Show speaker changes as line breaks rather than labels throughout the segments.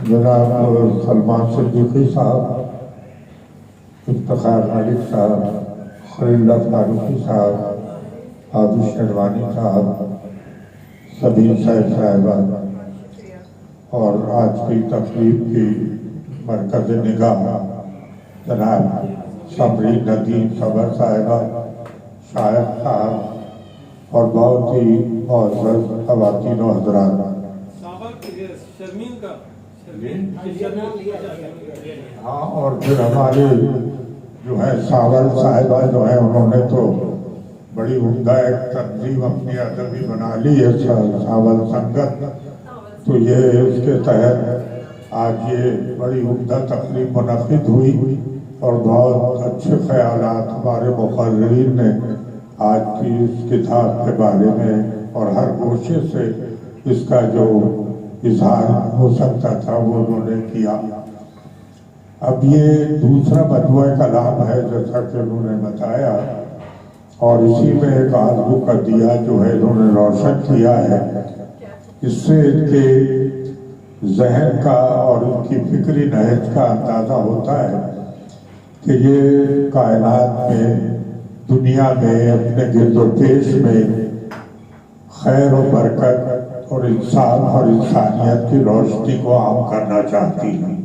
जनाब सलमान सिद्दीकी साहब, इफ्तिखार मलिक साहब, खलीलुल्लाह फारूकी साहब, हाफिज शेरवानी साहब, सभी साहिबा और आज की तकरीब की मरकज़ निगाह जनाब समरी नदीम सबर साहिबा, शायर साहब और बहुत ही मुअज़्ज़ज़ ख़वातीन व हज़रात। हाँ, और फिर हमारे जो है सावल साहिबा जो है, उन्होंने तो बड़ी उम्दा एक तंजीम अपनी अदबी बना ली है, सावल संगत। तो ये इसके तहत आज ये बड़ी उम्दा तकरीब मुनक़िद हुई और बहुत अच्छे ख़यालात हमारे मुक़र्रिरीन ने आज की इस किताब के बारे में और हर गोशे से इसका जो इजहार हो सकता था वो उन्होंने किया। अब ये दूसरा मजमूआ कलाम है जैसा कि उन्होंने बताया, और इसी में एक आज़ू का दिया जो है इन्होंने रोशन किया है। इससे इनके जहन का और उनकी फिक्री नहज का अंदाज़ा होता है कि ये कायनात में, दुनिया में, अपने गिरदोपेश में खैर और बरकत और इंसान और इंसानियत की रोशनी को आम करना चाहती हैं।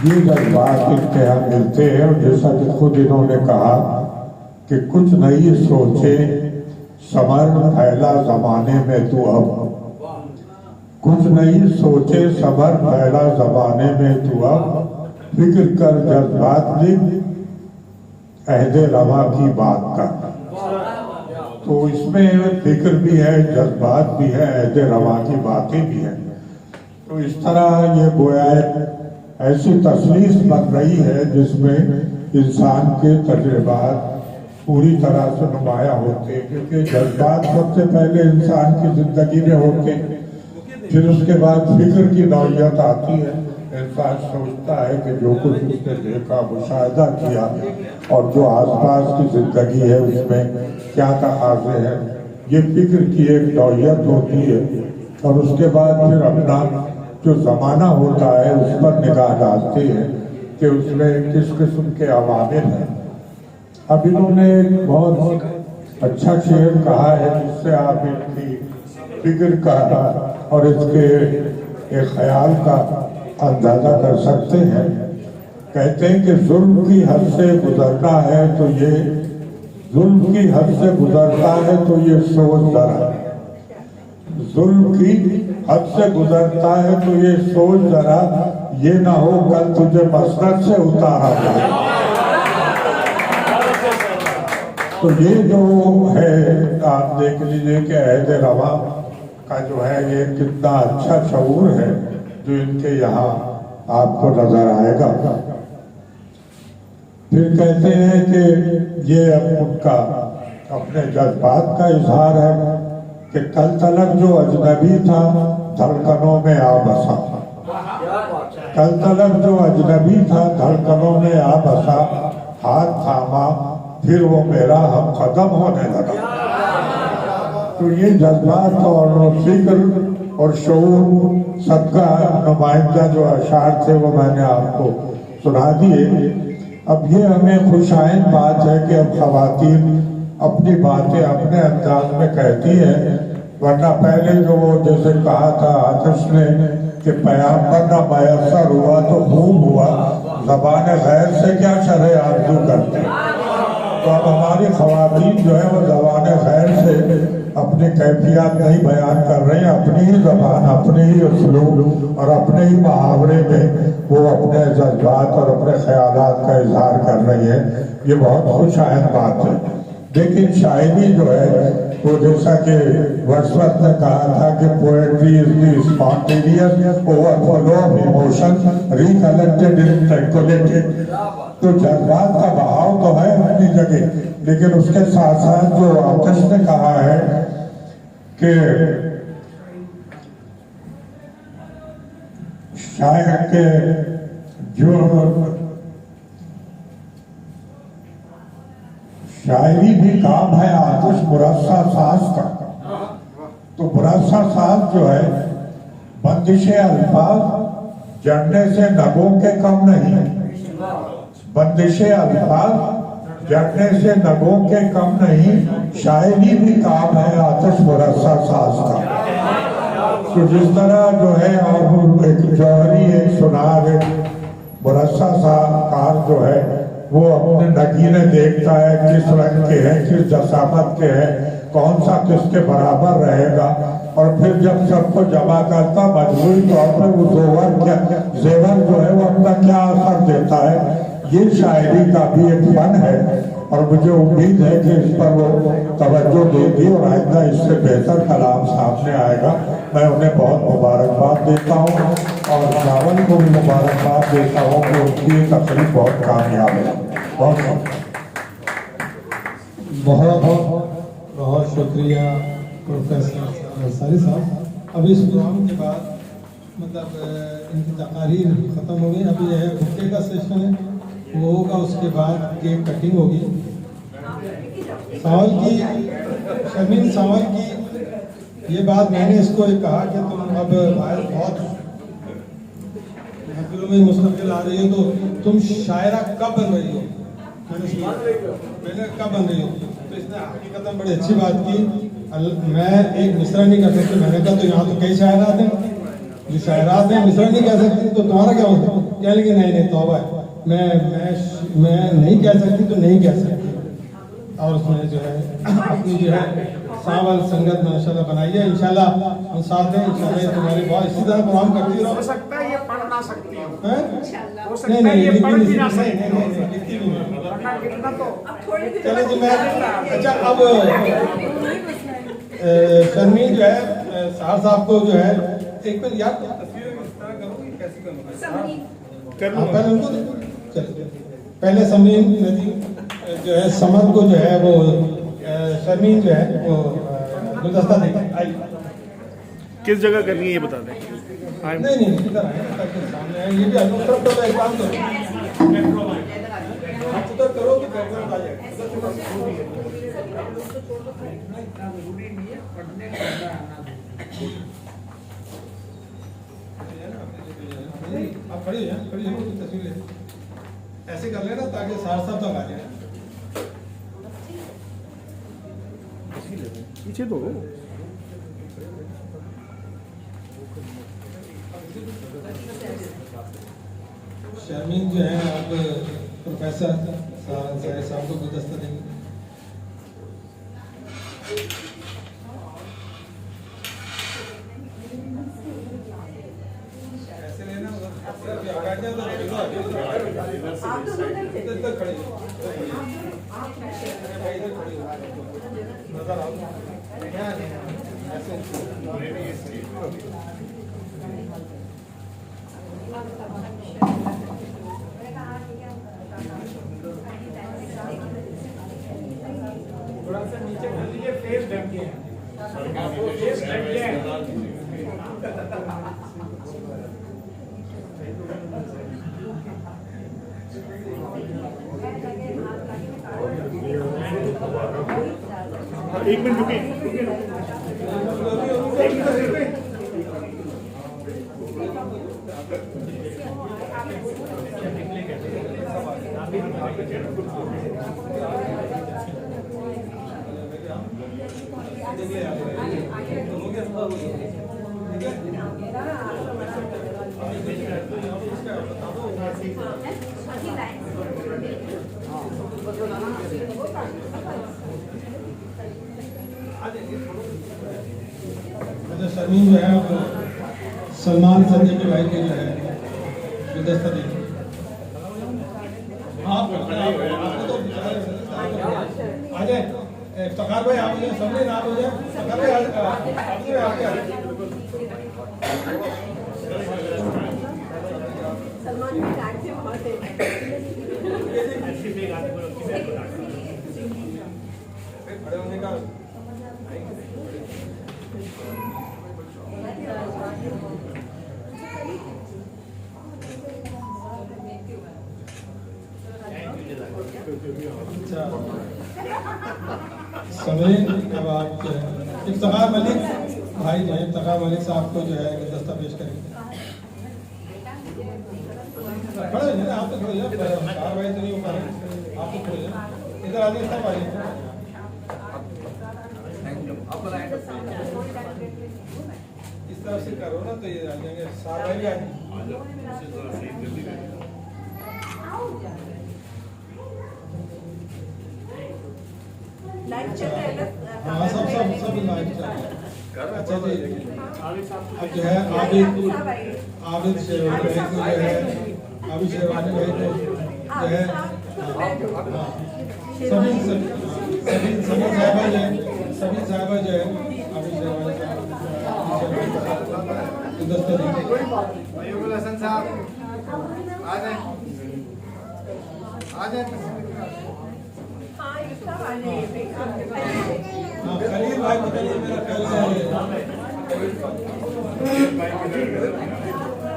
ये जज्बात इनके यहाँ मिलते हैं और जैसा कि खुद इन्होंने कहा कि कुछ नई सोचे समर फैला ज़माने में तू अब, कुछ नई सोचे समर फैला ज़माने में तू अब, फिक्र कर जज्बात लिख अहदे रवा की बात का। तो इसमें फिक्र भी है, जज्बात भी है, अहदे रवा की बातें भी हैं। तो इस तरह ये गोया ऐसी तसलीस बन रही है जिसमें इंसान के तजुर्बात पूरी तरह से नुमाया होते हैं, क्योंकि जज्बात सबसे पहले इंसान की जिंदगी में होते हैं, फिर उसके बाद फिक्र की नौयत आती है। इंसान सोचता है कि जो कुछ उसने देखा, मुशाहिदा किया और जो आसपास की जिंदगी है उसमें क्या तकाज़े हैं, ये फिक्र की एक नौयत होती है। और उसके बाद फिर अपना जो ज़माना होता है उस पर निगाह डालते हैं कि उसमें किस किस्म के अवामिल हैं। अब इन्होंने बहुत अच्छा शेर कहा है जिससे आप इनकी फिक्र का और इसके एक ख्याल का अंदाजा कर सकते हैं। कहते हैं कि जुल्म की हद से गुजरता है तो ये, जुल्म की हद से गुजरता है तो ये सोच जरा, जुल्म की हद से गुजरता है तो ये सोच जरा, ये ना हो कल तुझे मसनद से उतारा जाए। तो ये जो है आप देख लीजिए कि अहद रवा का जो है ये कितना अच्छा शऊर है जो इनके यहाँ आपको नजर आएगा। फिर कहते हैं कि ये अब उनका अपने जज्बात का इजहार है कि कल तलक जो अजनबी था धड़कनों में आ बसा, कल तलक जो अजनबी था धड़कनों में आ बसा, हाथ थामा फिर वो मेरा हम कदम होने लगा। तो ये जज्बात और फिक्र और शऊर सबका नुमाइंदा जो अशार थे वो मैंने आपको सुना दिए। अब ये हमें खुशाइन बात है कि अब ख़वातीन अपनी बातें अपने अंदाज में कहती है, वरना पहले जो वो जैसे कहा था आतिश ने कि पैगंबर ना मैसर हुआ तो खूब हुआ, ज़बान गैर से क्या शरह आरज़ू करते। तो अब हमारी ख़वातीन जो है वो ज़बान गैर से अपनी कैफियत नहीं बयान कर रही हैं, अपनी ही ज़बान, अपने ही उसलूब और अपने ही मुहावरे में वो अपने जज्बात और अपने ख्यालात का इजहार कर रही है। ये बहुत खुशाइन बात है। लेकिन शायरी जो है वो जैसा कि वर्ड्सवर्थ ने कहा था कि poetry is the spontaneous overflow of emotion recollected in calculated. तो जज्बात का बहाव तो है अपनी जगह, लेकिन उसके साथ साथ जो आतिश ने कहा है कि शायर के जो शायरी भी काम है आतिश मुरस्सा साज का। तो मुरस्सा साज जो है बंदिशे अल्फाज जड़ने से नगों के कम नहीं, बंदिशे अल्फाज जड़ने से नगों के कम नहीं, शायरी भी काम है आतिश मुरस्सा साज का। तो जिस तरह जो है और एक जौहरी एक सुनार एक मुरस्सा सा कार जो है वो अपने नगीने देखता है किस रंग के हैं, किस जसामत के हैं, कौन सा किसके बराबर रहेगा, और फिर जब सबको जमा करता मजबूरी तौर पर वो जेवर जो है वो अपना क्या असर देता है। ये शायरी का भी एक फन है और मुझे उम्मीद है कि इस पर वो तवज्जो देगी और आइंदा इससे बेहतर कलाम सामने आएगा। मैं उन्हें बहुत मुबारकबाद देता हूँ और सावन को भी मुबारकबाद देता हूँ कि उनकी ये तकलीफ बहुत कामयाब है।
बहुत शुक्रिया प्रोफेसर अंसारी साहब। अभी इस प्रोग्राम के बाद मतलब इनकी तकारीर ख़त्म हो गई, अभी यह बुके का सेशन है वो होगा, उसके बाद केक कटिंग होगी। सावल की शर्मीन सावल की ये बात मैंने इसको कहा कि तुम अब बाहर बहुत महफिलों में मुस्तकिल आ रही हो तो तुम शायरा कब बन रही हो, मैंने कब बन रही हो, तो इसने हकीकत बड़ी अच्छी बात की। मैं एक मिसरा नहीं कर सकती, मैंने कहा तो यहाँ तो कई शायरात हैं, जो शायरात हैं मिसरा नहीं कह सकती, तो तुम्हारा क्या होता है? क्या लेकिन नहीं तौबा है, मैं नहीं कह सकती तो नहीं कह सकती। और उसने जो है अपनी जो है सावल संगत माशाल्लाह बनाई है। इंशाल्लाह हम साथ हैं, इंशाल्लाह तुम्हारी बहुत इसी तरह प्रोग्राम करती रहो।
हो सकता है ये पढ़ ना सकती हो, हो सकता
नहीं
है
नहीं
ये
लिखती
पढ़ भी ना
नहीं
सकती
नहीं नहीं लिखती भी नहीं।
वरना लिखना तो
चलो जी मैं अच्छा अब शर्मीन जो है साहर साहब को जो है एक मिनट याद तस्वीर इस तरह करूँगी कैसी करूँगा पहले उनको चलो पहले समीन नदी जो है समद को जो है वो शर्मीन जो है वो गुलदस्ता देगी। आई
किस जगह करनी है ये बता दें।
नहीं नहीं इधर आए ताकि सामने आए, ये भी अलग तरफ तो एक काम करो आप उधर करो तो बैकग्राउंड आ जाएगा। आप खड़ी हो जाए, खड़ी हो जाए, तस्वीर ले ऐसे कर लेना ताकि साथ साथ तक आ जाए।
पीछे तो
शर्मीन जो है आप प्रोफेसर साहब को गुलदस्ता देंगे। ऐसे लेना खड़े नजर आओ
थोड़ा सा नीचे कर लीजिए, फेस ढक के आपको फेस ढक के
एक मिनट रुकिए
शर्मीन जो है सलमान संजय भाई के जो है गुलदस्ता देंगे। आप आ जाए इफ्तिखार भाई, आप मुझे समझे ना, आप हो जाए इफ्तिखार भाई आगे आ जाए।
सलमान की टैग से बहुत
खड़े होने का समय। अब आप इफ्तिखार मलिक भाई जो है तका मलिक साहब को जो है गुलदस्ता पेश करेंगे। खड़े हो जाए, आप तो खड़े हो जाए, चार भाई तो नहीं हो पा रहे, आप तो खड़े हो जाए, इधर आगे सब आइए। इस तरफ से करो ना तो ये आ जाएंगे, सारे भाई भी आ जाएंगे।
लाइव चल रहा है ना?
हाँ सब लाइव चल रहा है। अच्छा जी, अब जो है आबिद शेरवानी भाई को जो है आबिद शेरवानी भाई को जो है सभी साहबा जो है आबिद शेरवानी गुलदस्ता देंगे।
अयूबुल हसन साहब आ जाए
हाँ, ये सब आ जाइए।
हाँ खलील भाई पता नहीं मेरा ख्याल से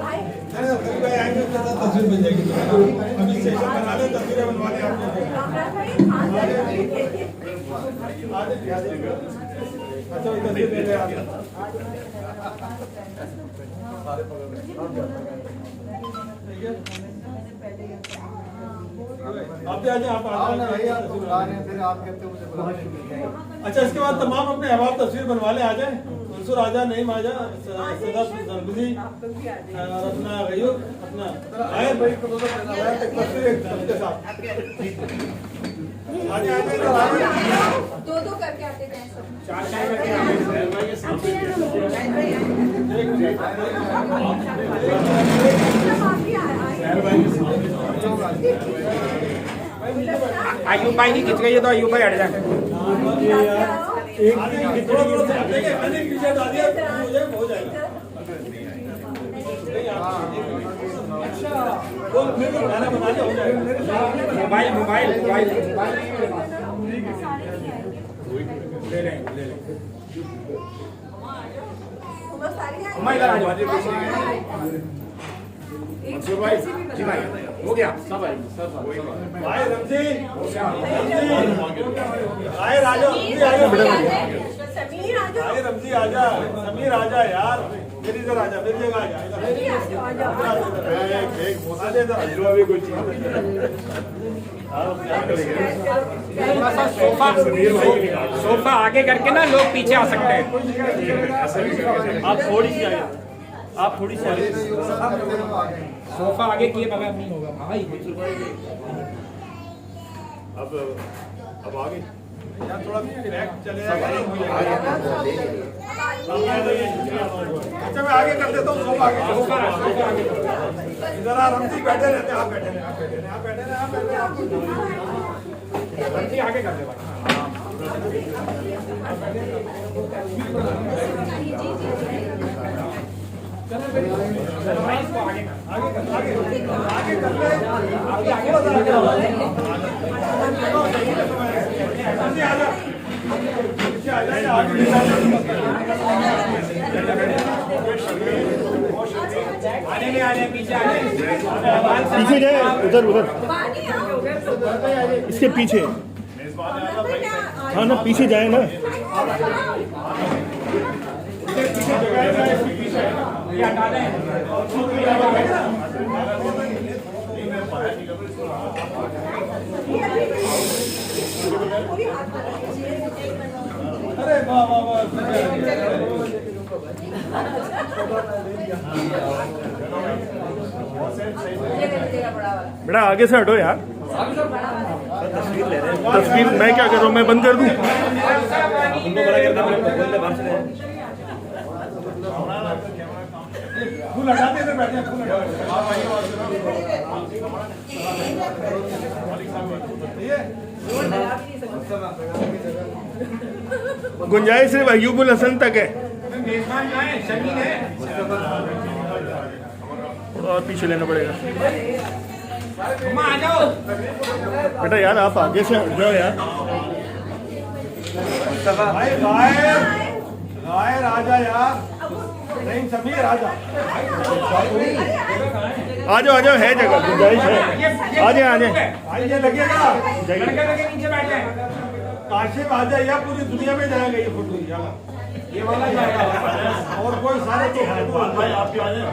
भाई,
खलील भाई आएंगे तो तस्वीर बन जाएगी। अभी सेशन बना ले, तस्वीरें बनवा ले आप लोग।
कामराज भाई, हाँ, जरूर।
अच्छा वही तस्वीर ले ले आप। ठीक है, आप भी आ जाए, आप
आओ ना भैया,
आ
आ रहे हैं, फिर आप कहते हो मुझे बुलाओ।
अच्छा इसके बाद तमाम अपने अहबाब तस्वीर बनवा ले, आ जाए। मंसूर आजा, नईम आजा, सदा सरबजी
आप लोग भी आ जाइए।
और अपना गयूर अपना आए भाई को तस्वीर एक सबके साथ आ जाए।
दो करके आते जाएं सब।
चार करके आए आयुब भाई की खिंच गई है तो आयुब भाई हट जाए।
हो जाएगा।
मोबाइल ले लें।
बस सारी आ
अम्मा इधर आ जाओ। मंसूर भाई जी भाई हो गया सब
आए रमजी, आए राजा,
समीर आ जाओ।
आए रमजी आजा, समीर आजा यार, मेरी इधर आजा, मेरी जगह आजा,
सोफा आगे करके ना लोग पीछे आ सकते हैं।
आप थोड़ी सी आगे, आप थोड़ी सी आगे।
सोफा आगे किए बगैर नहीं होगा भाई।
अब आगे
यार थोड़ा बैक चले जाएगा। अच्छा मैं आगे कर देता हूँ, सोफा आगे, इधर आ रमजी, बैठे रहते हैं, आप बैठे रहे,
रमजी आगे कर दे भाई।
पीछे जाए, उधर
पानी आओ।
इसके पीछे। हाँ ना, पीछे जाए ना।
अरे वाह वाह वाह,
बेटा आगे से हटो यार। तस्वीर मैं क्या कर रहा हूँ, मैं बंद कर दूँ?
फूल हटाते थे, बैठे फूल
गुंजाइश सिर्फ अयूबुल हसन तक है। और पीछे लेना पड़ेगा
आ जाओ।
बेटा यार, आप आगे से हट जाओ यार।
भाई गायर आजा यार, नहीं समीर आजा,
आ जाओ, है जगह, गुंजाइश है। आ जाए
भाई ये लगेगा।
लगे नीचे बैठ जाए।
काशिफ आजा यार, पूरी दुनिया में जाएगा ये फोटो, ये वाला जाएगा। और कोई सारे तो
भाई आपके आ जाए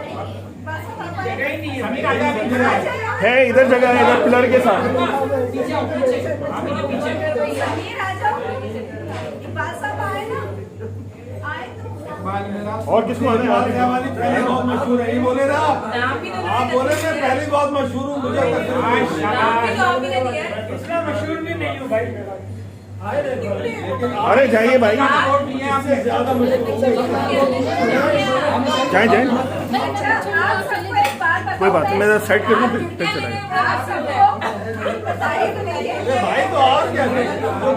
जगह ही नहीं है समीर आजा अभी इधर आ।
है, इधर जगह है, इधर पिलर के साथ।
समीर आ जाओ, इकबाल साहब आए ना, आए तो
और किसको आना है?
वाली पहली बहुत मशहूर है, ये बोले ना आप बोले मैं पहली बहुत मशहूर हूँ, मुझे
इतना मशहूर भी नहीं हूँ भाई।
अरे जाइए भाई,
ज्यादा मशहूर
जाए जाए,
अच्छा, आप सबको एक बात बताओ,
कोई बात नहीं, मैं साइड कर दूँ, फिर चलाएं।
आप सबको बताइए तो नहीं
भाई तो और क्या जो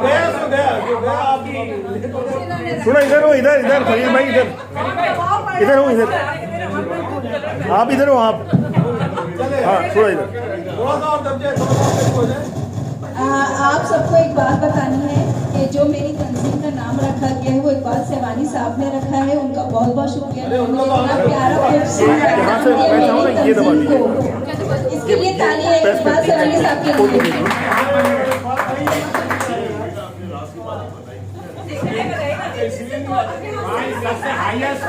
गया सो गया, जो गया आप
सुनो, इधर हो, इधर इधर फरीद भाई, इधर इधर हो, इधर आप इधर हो, आप हाँ थोड़ा इधर।
थोड़ा सा और दब जाए, थोड़ा सा हो जाए।
आप सबको एक बात बतानी है कि जो मेरी तंजीम का नाम रखा गया है वो इकबाल सेवानी साहब ने रखा है। उनका बहुत बहुत शुक्रिया, उन्होंने इतना प्यारा खूबसूरत
यहाँ से मैं चाहूँगा ये दबा दीजिए।
इसके लिए तालियां इकबाल सेवानी साहब के लिए।
हाईएस्ट